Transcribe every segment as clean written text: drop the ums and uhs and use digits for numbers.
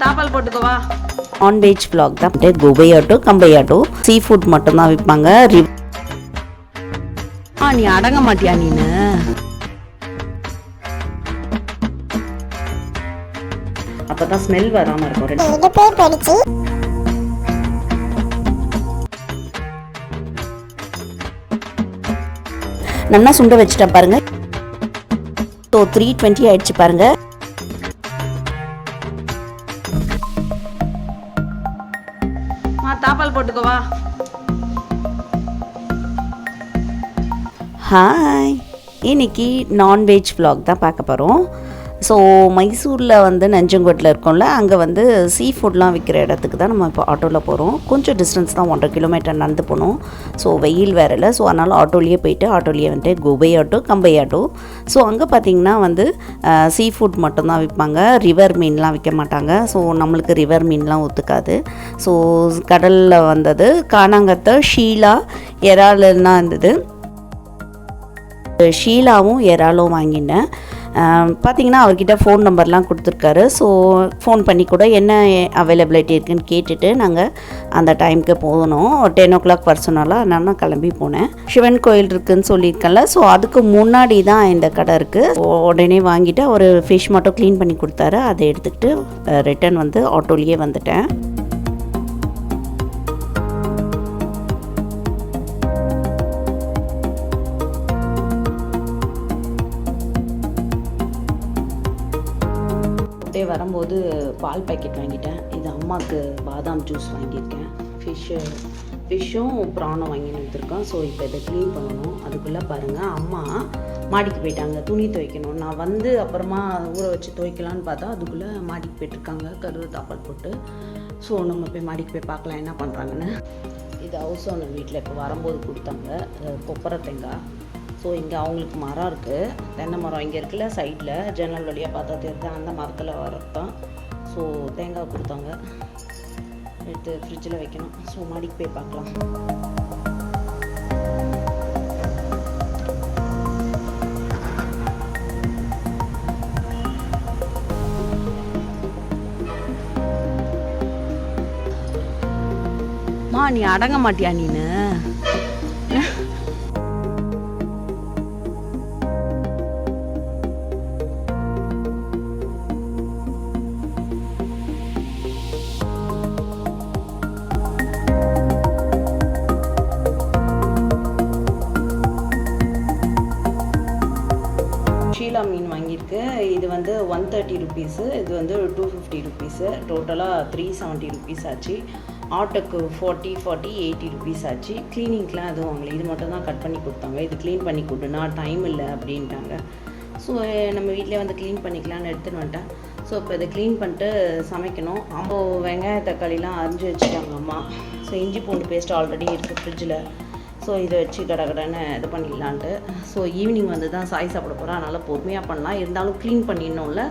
தாப்பால் போட்டுக்கவா. Non veg vlog தான். கோபையாட்டோ கம்பையாட்டோ sea food மட்டும்தான் விற்பாங்க. நீ அடங்க மாட்டியா நீனு? அப்பதான் ஸ்மெல் வராம இருக்கும். நல்லா சுண்ட வச்சுட்டேன் பாருங்க. ஸோ 3:20 ஆயிடுச்சு பாருங்க. தாப்பால் போட்டுக்கவா. ஹாய், இன்னைக்கு நான்வெஜ் vlog தான் பார்க்க போகிறோம். ஸோ மைசூரில் வந்து நஞ்சங்கோட்டில் இருக்கோம்ல, அங்கே வந்து சீ ஃபுட்லாம் விற்கிற இடத்துக்கு தான் நம்ம இப்போ ஆட்டோவில் போகிறோம். கொஞ்சம் டிஸ்டன்ஸ் தான், 1.5 கிலோமீட்டர் நடந்து போகணும். ஸோ வெயில் வேறு இல்லை. ஸோ அதனால் ஆட்டோலேயே போயிட்டு ஆட்டோலேயே வந்துட்டு கோபை ஆட்டோ கம்பை ஆட்டோ. ஸோ அங்கே பார்த்திங்கன்னா வந்து சீ ஃபுட் மட்டும்தான் விற்பாங்க. ரிவர் மீன்லாம் விற்க மாட்டாங்க. ஸோ நம்மளுக்கு ரிவர் மீன்லாம் ஒத்துக்காது. ஸோ கடலில் வந்தது காணாங்கத்தை, ஷீலா, இறால்லாம் இருந்தது. ஷீலாவும் இறாலும் வாங்கினேன். பார்த்திங்கன்னா அவர்கிட்ட ஃபோன் நம்பர்லாம் கொடுத்துருக்காரு. ஸோ ஃபோன் பண்ணி கூட என்ன அவைலபிலிட்டி இருக்குதுன்னு கேட்டுட்டு நாங்கள் அந்த டைமுக்கு போகணும். 10 o'clock வர சொன்னால நான் கிளம்பி போனேன். சிவன் கோயில் இருக்குதுன்னு சொல்லியிருக்கேன்ல, ஸோ அதுக்கு முன்னாடி தான் இந்த கடை இருக்குது. உடனே வாங்கிட்டு ஒரு ஃபிஷ் மட்டும் க்ளீன் பண்ணி கொடுத்தாரு. அதை எடுத்துக்கிட்டு ரிட்டன் வந்து ஆட்டோலேயே வந்துட்டேன். வரும்போது பால் பேக்கெட் வாங்கிட்டேன். இது அம்மாவுக்கு பாதாம் ஜூஸ் வாங்கியிருக்கேன். ஃபிஷ்ஷும் ப்ரானும் வாங்கி வந்துருக்கோம். ஸோ இப்போ இதை க்ளீன் பண்ணணும். அதுக்குள்ளே பாருங்கள், அம்மா மாடிக்கு போயிட்டாங்க துணி துவைக்கணும். நான் வந்து அப்புறமா ஊற வச்சு துவைக்கலான்னு பார்த்தா அதுக்குள்ளே மாடிக்கு போயிட்டுருக்காங்க கருவு தாப்பால் போட்டு. ஸோ நம்ம போய் மாடிக்கு போய் பார்க்கலாம் என்ன பண்ணுறாங்கன்னு. இது ஹவுஸ் ஓனர் வீட்டில் இப்போ வரும்போது கொடுத்தாங்க கொப்பரை தேங்காய். ஸோ இங்கே அவங்களுக்கு மரம் இருக்குது, தென்னை மரம் இங்கே இருக்குல்ல சைடில், ஜன்னல் வழியாக பார்த்தா தெரியுது, அந்த மரத்தில் வரத்தான். ஸோ தேங்காய் கொடுத்தாங்க, எடுத்து ஃப்ரிட்ஜில் வைக்கணும். ஸோ மாடிக்கு போய் பார்க்கலாம். நீ அடங்க மாட்டியா நீனு? ஷீலா மீன் வாங்கியிருக்கு. இது வந்து 130 ருபீஸு, இது வந்து 250 ருபீஸு, டோட்டலாக 370 ருபீஸ் ஆச்சு. ஆட்டோக்கு 80 ருபீஸ் ஆச்சு. க்ளீனிங்க்கெலாம் எதுவும் வாங்கலை, இது மட்டும் தான் கட் பண்ணி கொடுத்தாங்க. இது க்ளீன் பண்ணி கொடுனா டைம் இல்லை அப்படின்ட்டாங்க. ஸோ நம்ம வீட்டிலே வந்து க்ளீன் பண்ணிக்கலான்னு எடுத்துன்னு வந்துட்டேன். ஸோ இப்போ இதை க்ளீன் பண்ணிட்டு சமைக்கணும். அம்மா வெங்காய தக்காளிலாம் அரிஞ்சு வச்சுட்டாங்க அம்மா. ஸோ இஞ்சி பூண்டு பேஸ்ட் ஆல்ரெடி இருக்குது ஃப்ரிட்ஜில். ஸோ இதை வச்சு கடகடன்னு இது பண்ணிடலான்ட்டு. ஸோ ஈவினிங் வந்து தான் சாய் சாப்பிட போகிறேன், அதனால் பொறுமையாக பண்ணலாம். இருந்தாலும் க்ளீன் பண்ணிடணும்ல,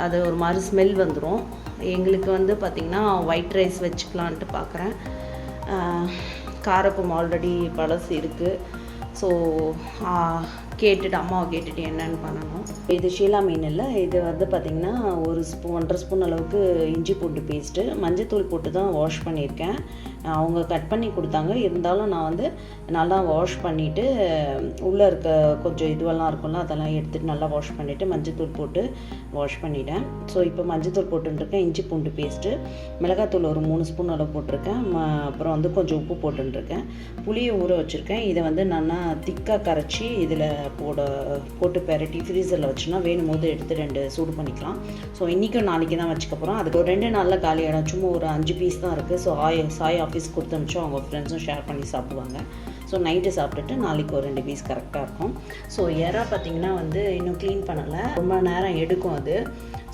அது ஒரு மாதிரி ஸ்மெல் வந்துடும். எங்களுக்கு வந்து பார்த்திங்கன்னா ஒயிட் ரைஸ் வச்சுக்கலான்ட்டு பார்க்குறேன். காரப்பம் ஆல்ரெடி பழசு இருக்குது. ஸோ கேட்டுட்டு அம்மாவை கேட்டுட்டு என்னென்னு பண்ணணும். இது ஷீலா மீன் இல்லை, இது வந்து பார்த்திங்கன்னா 1.5 ஸ்பூன் அளவுக்கு இஞ்சி பூண்டு பேஸ்ட்டு, மஞ்சத்தூள் போட்டு தான் வாஷ் பண்ணியிருக்கேன். அவங்க கட் பண்ணி கொடுத்தாங்க. இருந்தாலும் நான் வந்து நல்லா வாஷ் பண்ணிவிட்டு உள்ளே இருக்க கொஞ்சம் இதுவெல்லாம் இருக்கும்ல அதெல்லாம் எடுத்துகிட்டு நல்லா வாஷ் பண்ணிவிட்டு மஞ்சத்தூள் போட்டு வாஷ் பண்ணிட்டேன். ஸோ இப்போ மஞ்சத்தூள் போட்டுருக்கேன், இஞ்சி பூண்டு பேஸ்ட்டு, மிளகாத்தூள் ஒரு 3 ஸ்பூன் அளவு போட்டிருக்கேன். அப்புறம் வந்து கொஞ்சம் உப்பு போட்டுருக்கேன். புளியை ஊற வச்சுருக்கேன். இதை வந்து நல்லா திக்காக கரைச்சி இதில் போட்டு பெரட்டி ஃப்ரீசரில் வச்சுன்னா வேணும் போது எடுத்து 2 சூடு பண்ணிக்கலாம். ஸோ இன்றைக்கும் நாளைக்கு தான் வச்சுக்க போகிறோம். அதுக்கு ஒரு 2 நாளில் காலியாகிடும். சும்மா ஒரு 5 பீஸ் தான் இருக்குது. ஸோ சாய் ஆஃபீஸ் கொடுத்து அனுப்பிச்சோம், அவங்க ஃப்ரெண்ட்ஸும் ஷேர் பண்ணி சாப்பிடுவாங்க. ஸோ நைட்டு சாப்பிட்டுட்டு நாளைக்கு ஒரு 2 பீஸ் கரெக்டாக இருக்கும். ஸோ எறா பார்த்திங்கன்னா வந்து இன்னும் க்ளீன் பண்ணலை, ரொம்ப நேரம் எடுக்கும் அது.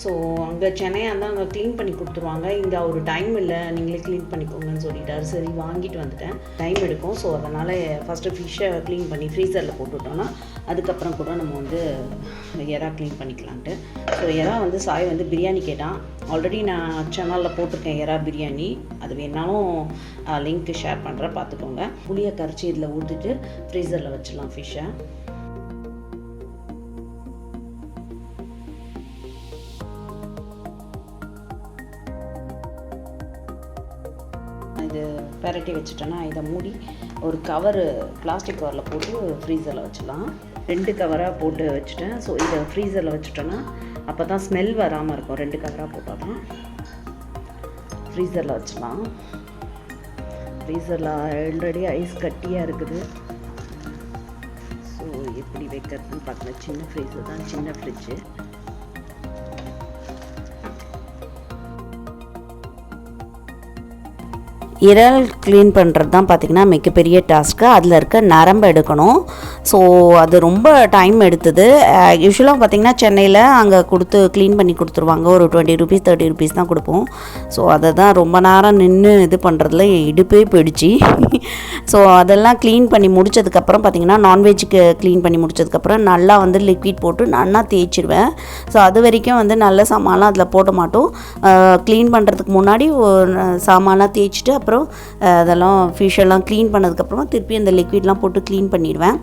ஸோ அங்கே சென்னையாக இருந்தால் அங்கே க்ளீன் பண்ணி கொடுத்துருவாங்க. இங்கே ஒரு டைம் இல்லை, நீங்களே க்ளீன் பண்ணிக்கோங்கன்னு சொல்லிட்டாரு. சரி வாங்கிட்டு வந்துட்டேன், டைம் எடுக்கும். ஸோ அதனால் ஃபஸ்ட்டு ஃபிஷ்ஷை க்ளீன் பண்ணி ஃப்ரீசரில் போட்டுவிட்டோன்னா அதுக்கப்புறம் கூட நம்ம வந்து எறா க்ளீன் பண்ணிக்கலான்ட்டு. ஸோ எறா வந்து சாய் வந்து பிரியாணி கேட்டான். ஆல்ரெடி நான் சேனலில் போட்டிருக்கேன் எறா பிரியாணி, அது வேணாலும் லிங்க்கு ஷேர் பண்ணுறேன், பார்த்துக்கோங்க. புளியை கரைச்சி இதில் ஊற்றிட்டு ஃப்ரீசரில் வச்சிடலாம் ஃபிஷ்ஷை. இது பெரட்டி வச்சுட்டேன்னா இதை மூடி ஒரு கவரு பிளாஸ்டிக் கவரில் போட்டு ஃப்ரீசரில் வச்சிடலாம். 2 கவராக போட்டு வச்சுட்டேன். ஸோ இதை ஃப்ரீசரில் வச்சுட்டோன்னா அப்போ தான் ஸ்மெல் வராமல் இருக்கும். 2 கவராக போட்டால் தான். ஃப்ரீசரில் வச்சிடலாம். ஃப்ரீசரில் ஆல்ரெடி ஐஸ் கட்டியாக இருக்குது. ஸோ எப்படி வைக்கிறதுன்னு பார்க்கலாம். சின்ன ஃப்ரீசர் தான், சின்ன ஃப்ரிட்ஜு. இறால் க்ளீன் பண்ணுறது தான் பார்த்திங்கன்னா மிகப்பெரிய டாஸ்க்கு. அதில் இருக்க நரம்பு எடுக்கணும். ஸோ அது ரொம்ப டைம் எடுத்தது. யூஸ்வலாக பார்த்திங்கன்னா சென்னையில் அங்கே கொடுத்து க்ளீன் பண்ணி கொடுத்துருவாங்க. ஒரு 20 rupees 30 rupees தான் கொடுப்போம். ஸோ அதை தான் ரொம்ப நேரம் நின்று இது பண்ணுறதுல இடுப்பே போயிடுச்சு. ஸோ அதெல்லாம் க்ளீன் பண்ணி முடித்ததுக்கப்புறம் பார்த்திங்கன்னா நான்வெஜ்ஜுக்கு க்ளீன் பண்ணி முடித்ததுக்கப்புறம் நல்லா வந்து லிக்விட் போட்டு நல்லா தேய்ச்சிடுவேன். ஸோ அது வரைக்கும் வந்து நல்ல சாமான்லாம் அதில் போட மாட்டோம். க்ளீன் பண்ணுறதுக்கு முன்னாடி சாமான்லாம் தேய்ச்சிட்டு அப்புறம் அதெல்லாம் ஃபிஷ்ஷெல்லாம் க்ளீன் பண்ணதுக்கப்புறமா திருப்பி அந்த லிக்விட்லாம் போட்டு க்ளீன் பண்ணிடுவேன்.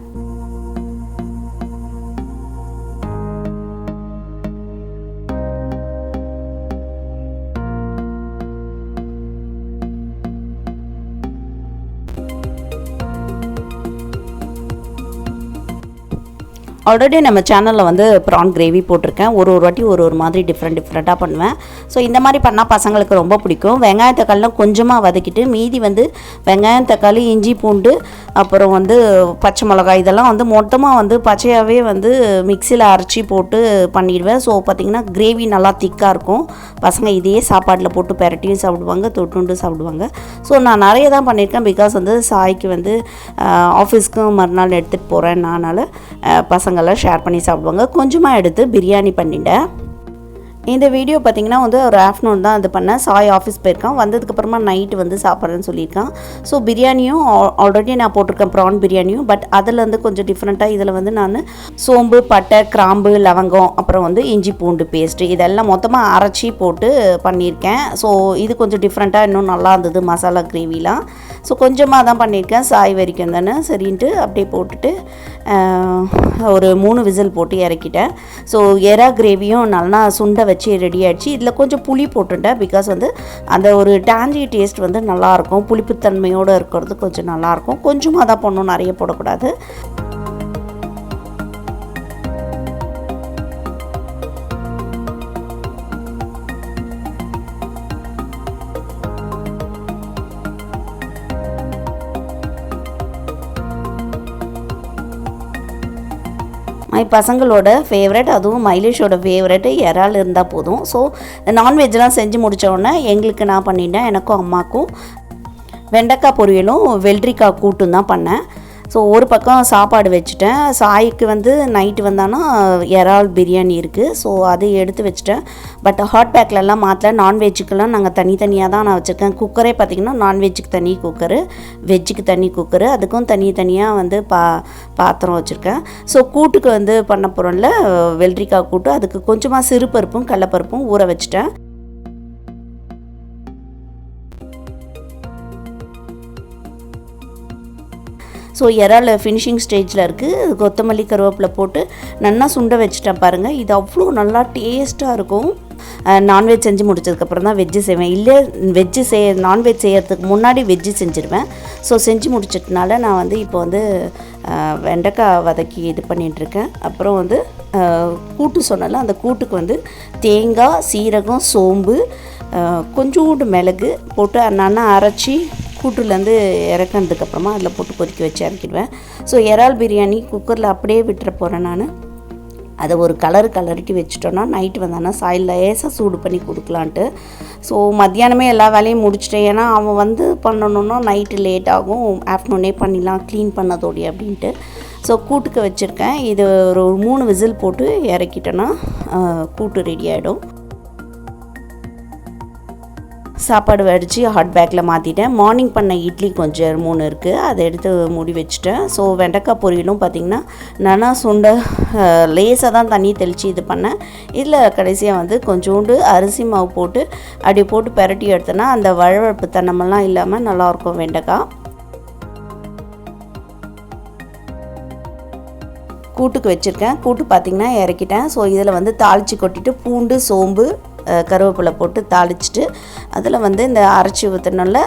ஆல்ரெடி நம்ம சேனலில் வந்து ப்ரான் கிரேவி போட்டிருக்கேன். ஒரு வாட்டி ஒரு மாதிரி டிஃப்ரெண்ட்டாக பண்ணுவேன். ஸோ இந்த மாதிரி பண்ணால் பசங்களுக்கு ரொம்ப பிடிக்கும். வெங்காயம் தக்காளிலாம் கொஞ்சமாக வதக்கிட்டு மீதி வந்து வெங்காயம் தக்காளி இஞ்சி பூண்டு அப்புறம் வந்து பச்சை மிளகாய் இதெல்லாம் வந்து மொத்தமாக வந்து பச்சையாகவே வந்து மிக்சியில் அரைச்சி போட்டு பண்ணிடுவேன். ஸோ பார்த்திங்கன்னா கிரேவி நல்லா திக்காக இருக்கும். பசங்க இதையே சாப்பாட்டில் போட்டு பெரட்டியும் சாப்பிடுவாங்க, தொட்டுண்டு சாப்பிடுவாங்க. ஸோ நான் நிறைய தான் பண்ணியிருக்கேன். பிகாஸ் வந்து சாய்க்கு வந்து ஆஃபீஸ்க்கும் மறுநாள் எடுத்துகிட்டு போகிறேன். அதனால் பசங்களாம் ஷேர் பண்ணி சாப்பிடுவாங்க. கொஞ்சமாக எடுத்து பிரியாணி பண்ணிட்டேன். இந்த வீடியோ பார்த்திங்கன்னா வந்து ஒரு ஆஃப்டர்நூன் தான் இது பண்ணேன். சாய் ஆஃபீஸ் போயிருக்கான். வந்ததுக்கப்புறமா நைட்டு வந்து சாப்பிட்றேன்னு சொல்லியிருக்கான். ஸோ பிரியாணியும் ஆல்ரெடி நான் போட்டிருக்கேன், ப்ரான் பிரியாணியும். பட் அதில் வந்து கொஞ்சம் டிஃப்ரெண்ட்டாக இதில் வந்து நான் சோம்பு பட்டை கிராம்பு லவங்கம் அப்புறம் வந்து இஞ்சி பூண்டு பேஸ்ட்டு இதெல்லாம் மொத்தமாக அரைச்சி போட்டு பண்ணியிருக்கேன். ஸோ இது கொஞ்சம் டிஃப்ரெண்ட்டாக இன்னும் நல்லா இருந்தது மசாலா கிரேவிலாம். ஸோ கொஞ்சமாக தான் பண்ணியிருக்கேன், சாய் வரைக்கும் தானே சரின்ட்டு அப்படியே போட்டுட்டு ஒரு 3 விசில் போட்டு இறக்கிட்டேன். ஸோ எறா கிரேவியும் நல்லா சுண்டை வச்சு ரெடி ஆகிடுச்சு. இதில் கொஞ்சம் புளி போட்டுட்டேன். பிகாஸ் வந்து அந்த ஒரு டாஞ்சி டேஸ்ட் வந்து நல்லாயிருக்கும். புளிப்புத்தன்மையோடு இருக்கிறது கொஞ்சம் நல்லாயிருக்கும். கொஞ்சமாக தான் பண்ணணும், நிறைய போடக்கூடாது. பசங்களோட ஃபேவரட், அதுவும் மைலிஷோட ஃபேவரெட்டு இறால் இருந்தால் போதும். ஸோ நான்வெஜ்லாம் செஞ்சு முடித்தோடனே எங்களுக்கு நான் பண்ணிட்டேன். எனக்கும் அம்மாவுக்கும் வெண்டைக்காய் பொரியலும் வெள்ளரிக்காய் கூட்டும் தான் பண்ணேன். ஸோ ஒரு பக்கம் சாப்பாடு வச்சுட்டேன். சாய்க்கு வந்து நைட்டு வந்தானா இறால் பிரியாணி இருக்குது. ஸோ அதை எடுத்து வச்சுட்டேன். But hot பேக்லலாம் மாற்றல. நான்வெஜ்ஜுக்கெல்லாம் நாங்கள் தனித்தனியாக தான் நான் வச்சுருக்கேன். குக்கரே பார்த்திங்கன்னா நான்வெஜ்ஜுக்கு தனி குக்கரு, வெஜ்ஜுக்கு தனி குக்கரு, அதுக்கும் தனியாக வந்து பாத்திரம் வச்சுருக்கேன். ஸோ கூட்டுக்கு வந்து பண்ண போகிறோம்ல வெள்ளரிக்காய் கூட்டு, அதுக்கு கொஞ்சமாக சிறுபருப்பும் கடலப்பருப்பும் ஊற வச்சுட்டேன். ஸோ இறால் ஃபினிஷிங் ஸ்டேஜில் இருக்குது. கொத்தமல்லி கருவேப்பிலை போட்டு நல்லா சுண்டை வச்சுட்டேன் பாருங்கள். இது அவ்வளோ நல்லா டேஸ்ட்டாக இருக்கும். நான்வெஜ் செஞ்சு முடிச்சதுக்கப்புறம் தான் வெஜ்ஜு செய்வேன். இல்லை நான்வெஜ் செய்கிறதுக்கு முன்னாடி வெஜ்ஜு செஞ்சுருவேன். ஸோ செஞ்சு முடிச்சிட்டனால நான் வந்து இப்போ வந்து வெண்டைக்காய் வதக்கி இது பண்ணிகிட்ருக்கேன். அப்புறம் வந்து கூட்டு சொன்னால அந்த கூட்டுக்கு வந்து தேங்காய் சீரகம் சோம்பு கொஞ்சோண்டு மிளகு போட்டு அண்ணா அரைச்சி கூட்டுலேருந்து இறக்கினதுக்கப்புறமா அதில் போட்டு கொதிக்க வச்சு இறக்கிடுவேன். ஸோ இறால் பிரியாணி குக்கரில் அப்படியே விட்டுற போகிறேன் நான். அதை ஒரு கலரிட்டி வச்சுட்டோன்னா நைட்டு வந்தானா சாயில் லேசாக சூடு பண்ணி கொடுக்கலான்ட்டு. ஸோ மத்தியானமே எல்லா வேலையும் முடிச்சிட்டேன். ஏன்னா அவன் வந்து பண்ணணுன்னா நைட்டு லேட் ஆகும், ஆஃப்டர்நூனே பண்ணிடலாம் க்ளீன் பண்ணதோடி அப்படின்ட்டு. ஸோ கூட்டுக்கு வச்சுருக்கேன். இது ஒரு 3 விசில் போட்டு இறக்கிட்டோன்னா கூட்டு ரெடி ஆகிடும். சாப்பாடு வடித்து ஹாட் பேக்கில் மாற்றிட்டேன். மார்னிங் பண்ண இட்லி கொஞ்சம் 3 இருக்குது, அதை எடுத்து மூடி வச்சுட்டேன். ஸோ வெண்டைக்காய் பொரியலும் பார்த்திங்கன்னா நானா சுண்டை லேசாக தான் தண்ணி தெளித்து இது பண்ணேன். இதில் கடைசியாக வந்து கொஞ்சோண்டு அரிசி மாவு போட்டு அப்படி போட்டு பெரட்டி எடுத்தேன்னா அந்த வழவழப்பு தன்னமெல்லாம் இல்லாமல் நல்லாயிருக்கும் வெண்டைக்காய். கூட்டுக்கு வச்சுருக்கேன். கூட்டு பார்த்திங்கன்னா இறக்கிட்டேன். ஸோ இதில் வந்து தாளித்து கொட்டிட்டு பூண்டு சோம்பு கருவேப்பிலை போட்டு தாளிச்சிட்டு அதில் வந்து இந்த அரைச்சி ஊற்றினால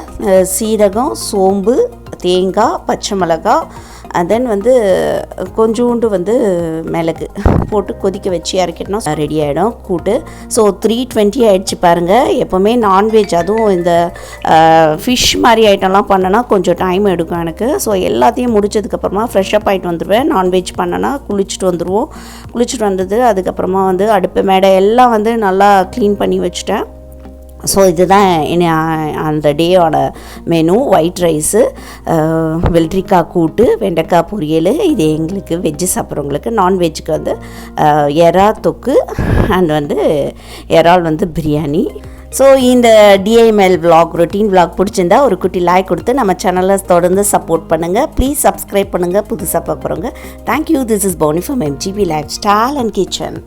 சீரகம், சோம்பு, தேங்காய், பச்சை மிளகாய், தென் வந்து கொஞ்சோண்டு வந்து மிளகு போட்டு கொதிக்க வச்சு இறக்கிட்டோம், ரெடி ஆகிடும் கூட்டு. ஸோ 3:20 ஆகிடுச்சு பாருங்கள். எப்போவுமே நான்வெஜ், அதுவும் இந்த ஃபிஷ் மாதிரி ஐட்டம்லாம் பண்ணனா கொஞ்சம் டைம் எடுக்கும் எனக்கு. ஸோ எல்லாத்தையும் முடிச்சதுக்கப்புறமா ஃப்ரெஷ்ஷப் ஆகிட்டு வந்துடுவேன். நான்வெஜ் பண்ணனா குளிச்சுட்டு வந்துடுவோம். குளிச்சுட்டு வந்தது அதுக்கப்புறமா வந்து அடுப்பு மேடை எல்லாம் வந்து நல்லா க்ளீன் பண்ணி வச்சுட்டேன். ஸோ இதுதான் அந்த டேயோட மெனு. ஒயிட் ரைஸு, வெள்ளரிக்காய் கூட்டு, வெண்டைக்காய் பொரியல். இது எங்களுக்கு வெஜ்ஜு சாப்பிட்றவங்களுக்கு. நான்வெஜ்ஜுக்கு வந்து எறா தொக்கு அண்ட் வந்து எறால் வந்து பிரியாணி. ஸோ இந்த DIML vlog, ரொட்டீன் vlog பிடிச்சிருந்தா ஒரு குட்டி லைக் கொடுத்து நம்ம சேனலை தொடர்ந்து சப்போர்ட் பண்ணுங்கள். ப்ளீஸ் சப்ஸ்கிரைப் பண்ணுங்கள் புதுசாக பார்க்குறவங்க. Thank you. This is Pauni from MGB lifestyle and kitchen.